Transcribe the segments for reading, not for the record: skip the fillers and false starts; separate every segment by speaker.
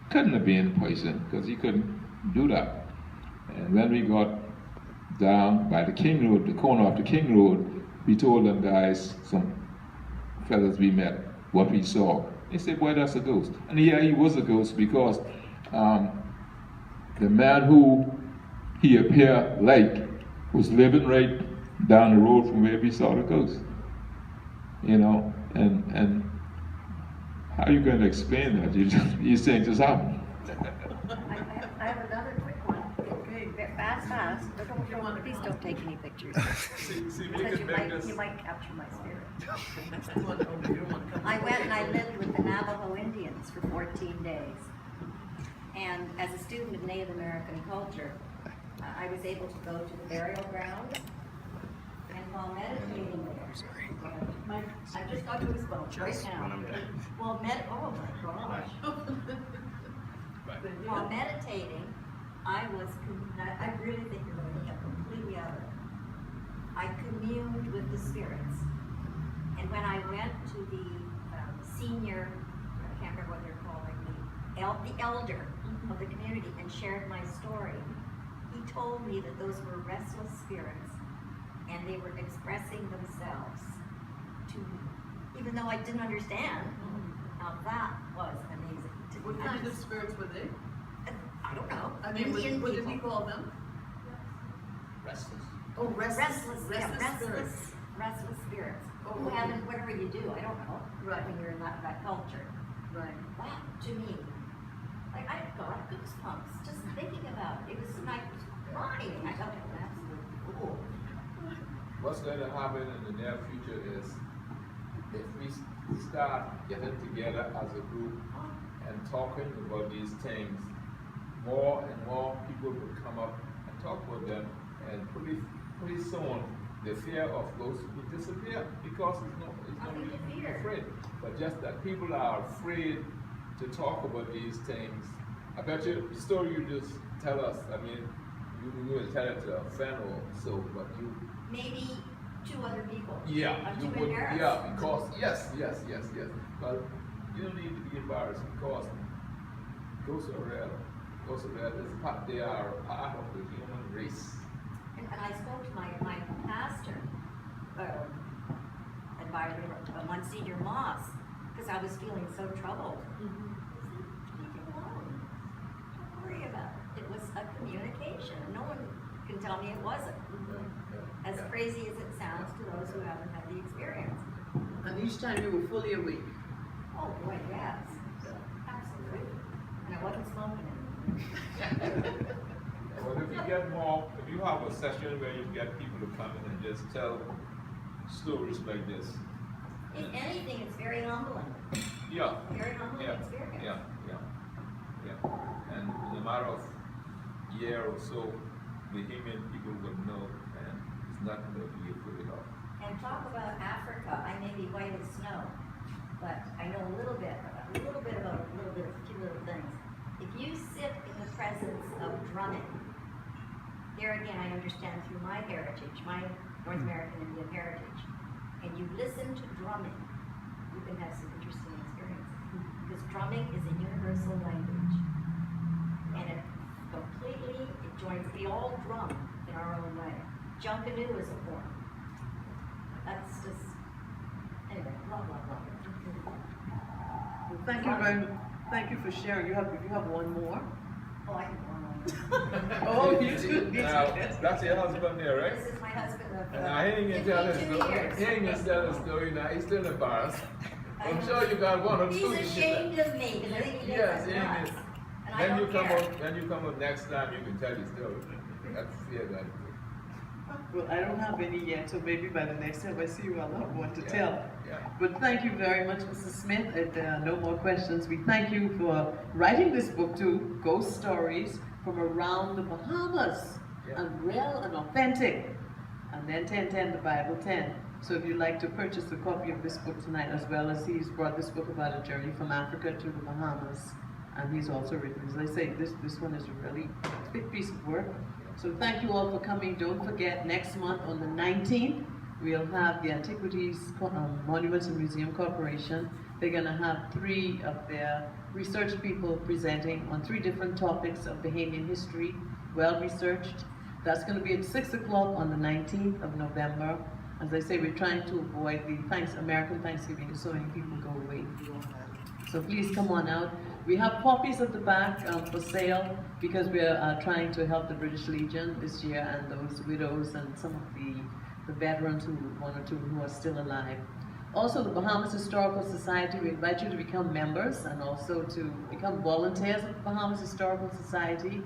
Speaker 1: couldn't have been poison because he couldn't do that. And when we got down by the King Road, the corner of the King Road, we told them guys, some fellas we met, what we saw. They said, boy, that's a ghost. And yeah, he was a ghost because the man who he appeared like was living right down the road from where we saw the ghost. You know, and how are you going to explain that? These things just happen.
Speaker 2: I have another quick one. Okay. Fast. Please don't take any pictures. Because you might capture my spirit. I went and I lived with the Navajo Indians for 14 days. And as a student of Native American culture, I was able to go to the burial ground. And while meditating there, I just got goosebumps right now. Oh my gosh. While meditating, I really think you're going to get completely out of it. I communed with the spirits. And when I went to the senior, I can't remember what they're called, like the elder of the community, and shared my story, he told me that those were restless spirits and they were expressing themselves to me, even though I didn't understand. Now that was amazing.
Speaker 3: What kind of spirits were they?
Speaker 2: I don't know.
Speaker 3: I mean,
Speaker 2: Indian
Speaker 3: what did he
Speaker 2: people.
Speaker 3: call them?
Speaker 4: Restless.
Speaker 3: Oh, restless
Speaker 2: Restless spirits.
Speaker 3: Oh,
Speaker 2: Who
Speaker 3: okay.
Speaker 2: haven't, whatever you do, I don't know.
Speaker 3: Right.
Speaker 2: When you're in that culture.
Speaker 3: Right.
Speaker 2: That, to me, like I got goosebumps just thinking about it. It was like crying. I thought it was absolutely cool.
Speaker 1: What's going to happen in the near future is if we start getting together as a group and talking about these things, more and more people will come up and talk about them, and pretty soon the fear of ghosts will disappear because it's not really afraid. But just that people are afraid to talk about these things. I bet you the story you just tell us, I mean, you will tell it to a friend or so, but you...
Speaker 2: Maybe 2 other people.
Speaker 1: Yeah,
Speaker 2: I'm
Speaker 1: you
Speaker 2: too
Speaker 1: would,
Speaker 2: embarrassed.
Speaker 1: yeah, because, yes. But you don't need to be embarrassed because ghosts are real. Ghosts are real. They are a part of the human race.
Speaker 2: And I spoke to my pastor, advisor, Monsignor Moss, because I was feeling so troubled. Leave it alone. Don't worry about it. It was a communication. No one can tell me it wasn't. As crazy as it sounds to those who haven't had the experience.
Speaker 3: And each time you were fully awake.
Speaker 2: Oh boy, yes. Absolutely. And I wasn't smoking it.
Speaker 1: Well, if you have a session where you get people to come in and just tell stories like this.
Speaker 2: In anything, it's very humbling.
Speaker 1: Yeah.
Speaker 2: Very humbling experience.
Speaker 1: Yeah. And in a matter of year or so, the human people would know, and it's nothing to be afraid of.
Speaker 2: And talk about Africa. I may be white as snow, but I know a little bit about a few little things. If you sit in the presence of drumming, there again I understand through my heritage, my North American Indian heritage, and you listen to drumming, you can have some interesting experiences. Because drumming is a universal language. And it joins, we all drum in our own way. Junkanoo is a form. That's just, anyway, blah, blah, blah.
Speaker 3: Well, thank you for sharing. If you have one more.
Speaker 2: Oh, I can go on.
Speaker 3: Oh, you too.
Speaker 1: Now, that's your husband there, right?
Speaker 2: This is my husband of
Speaker 1: Now, he ain't gonna
Speaker 2: 52 years.
Speaker 1: tell the story now. He's still embarrassed. I'm sure you got one or two.
Speaker 2: He's ashamed of me because I think he gets
Speaker 1: Yes,
Speaker 2: us
Speaker 1: he
Speaker 2: nuts.
Speaker 1: is.
Speaker 2: And I don't care.
Speaker 1: When you come up next time, you can tell your story. That's fear that.
Speaker 3: Well, I don't have any yet, so maybe by the next time I see you, I'll have one to tell.
Speaker 1: Yeah.
Speaker 3: But thank you very much, Mrs. Smith. If there are no more questions, we thank you for writing this book too, Ghost Stories from Around the Bahamas, and real and authentic. And then 1010, the Bible 10. So if you'd like to purchase a copy of this book tonight, as well as he's brought this book about a journey from Africa to the Bahamas, and he's also written, as I say, this one is a really big piece of work. So thank you all for coming. Don't forget, next month on the 19th, we'll have the Antiquities Monuments and Museum Corporation. They're going to have 3 of their research people presenting on 3 different topics of Bahamian history, well researched. That's going to be at 6 o'clock on the 19th of November. As I say, we're trying to avoid the American Thanksgiving, so many people go away. So please come on out. We have poppies at the back for sale because we're trying to help the British Legion this year and those widows and some of the veterans, one or two who are still alive. Also, the Bahamas Historical Society, we invite you to become members and also to become volunteers of the Bahamas Historical Society.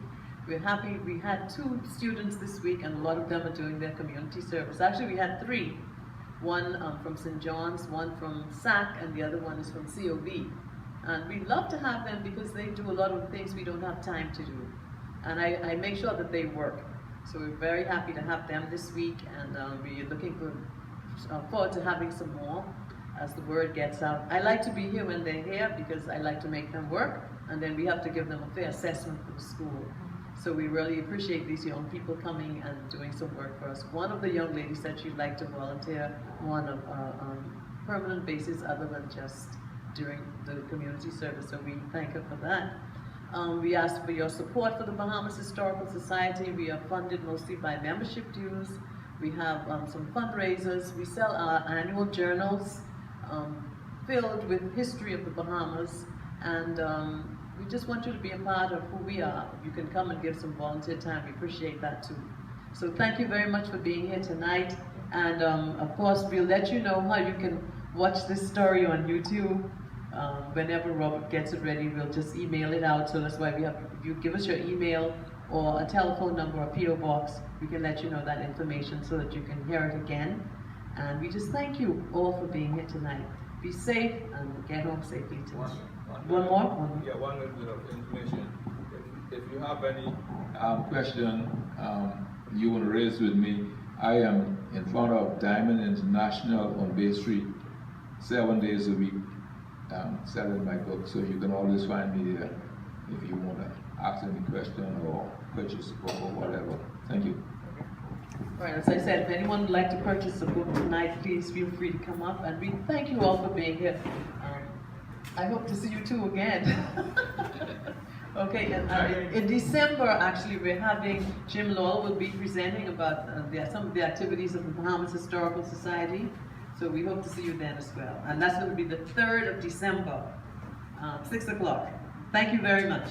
Speaker 3: We're happy, we had 2 students this week and a lot of them are doing their community service. Actually, we had 3. One from St. John's, one from SAC, and the other one is from COB. And we love to have them because they do a lot of things we don't have time to do. And I make sure that they work. So we're very happy to have them this week, and we're looking forward to having some more as the word gets out. I like to be here when they're here because I like to make them work, and then we have to give them a fair assessment for the school. So we really appreciate these young people coming and doing some work for us. One of the young ladies said she'd like to volunteer on a permanent basis other than just during the community service, so we thank her for that. We ask for your support for the Bahamas Historical Society. We are funded mostly by membership dues. We have some fundraisers. We sell our annual journals filled with history of the Bahamas, and we just want you to be a part of who we are. You can come and give some volunteer time. We appreciate that too. So thank you very much for being here tonight, and of course we'll let you know how you can watch this story on YouTube. Whenever Robert gets it ready, we'll just email it out. So that's why we have, if you give us your email or a telephone number or P.O. box, we can let you know that information so that you can hear it again. And we just thank you all for being here tonight. Be safe and get home safely tonight. One more?
Speaker 1: Yeah, one little bit of information. If you have any question you want to raise with me, I am in front of Diamond International on Bay Street 7 days a week. Selling my book, so you can always find me there if you want to ask any question or purchase a book or whatever. Thank you.
Speaker 3: All right, as I said, if anyone would like to purchase a book tonight, please feel free to come up, and we thank you all for being here. I hope to see you too again. Okay, and in December, actually, we're having, Jim Lowell will be presenting about some of the activities of the Bahamas Historical Society. So we hope to see you then as well. And that's going to be the 3rd of December, 6 o'clock. Thank you very much.